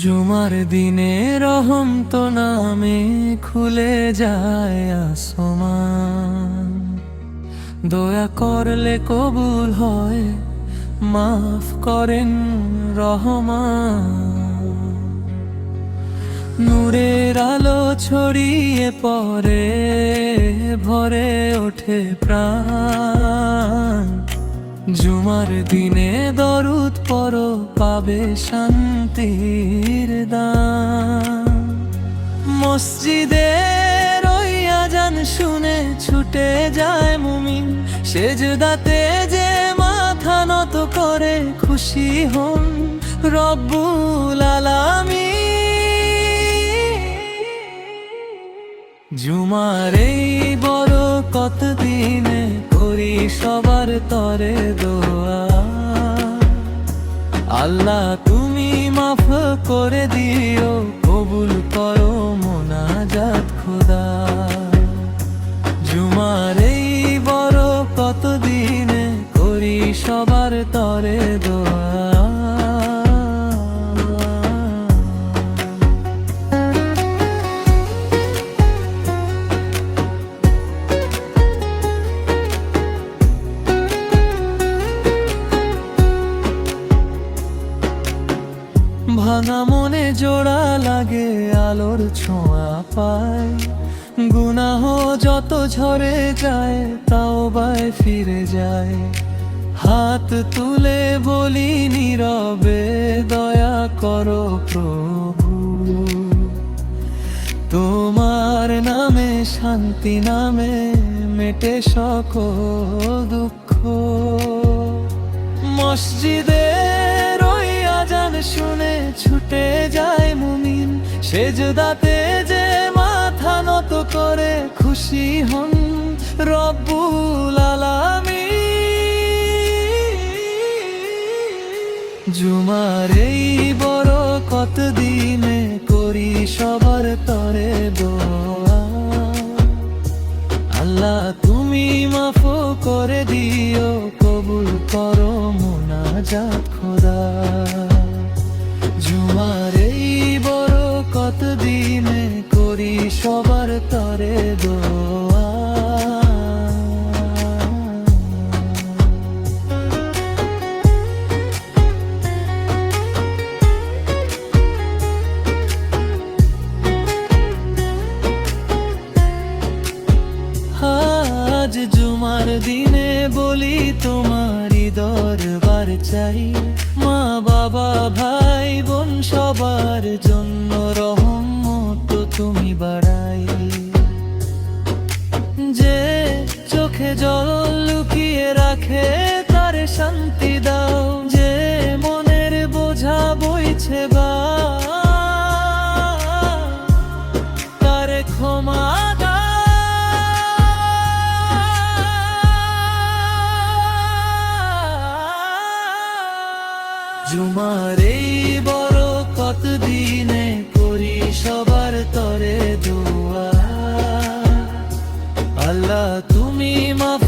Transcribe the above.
জুমার দিনে রহম তো নামে খুলে যায় আসমান, দয়া করলে কবুল হয়, মাফ করেন রহমান। নূরের আলো ছড়িয়ে পড়ে, ভরে ওঠে প্রাণ। জুমার দিনে দরুদ পড়ো, পাবে শান্তির দান। মসজিদের ওই আজান শুনে ছুটে যায় মুমিন, সেজদাতে যে মাথা নত করে খুশি হন রব্বুল আলামিন। জুমার এই বরকত দিনে করি সবার তরে দোয়া, আল্লাহ তুমি মাফ করে দিও, কবুল করো মোনাজাত খোদা। জুমার এই বরকত দিনে করি সবার তরে দোয়া। ভাঙা মনে জোড়া লাগে, আলোর ছোঁয়া পায়। গুনাহ যত ঝরে যায়, তাওবায় ফিরে যায়। হাত তুলে বলি নীরবে, দয়া করো প্রভু। তোমার নামে শান্তি নামে মেটে সকল দুঃখ। মসজিদের ওই আজান শুনে ছুটে যায় মুমিন, সেজদাতে যে মাথা নত করে খুশি হন রব্বুল আলামিন। জুমার এই বরকত দিনে করি সবার তরে দোয়া, আল্লাহ তুমি মাফ করে দিও, কবুল করো মোনাজাত খোদা। জুমার এই বরকত দিনে করি সবার তরে দোয়া। আজ জুমার দিনে বলি তোমারই দরবার চাই, মা বাবা ভাই বোন সবার জন্য রহমত তুমি বাড়াই। যে চোখে জল লুকিয়ে রাখে তার শান্তি দাও, যে মনের বোঝা বইছে বা তার ক্ষমা জুমার এই বরকত দিনে করি সবার তরে দোয়া, আল্লাহ তুমি মাফ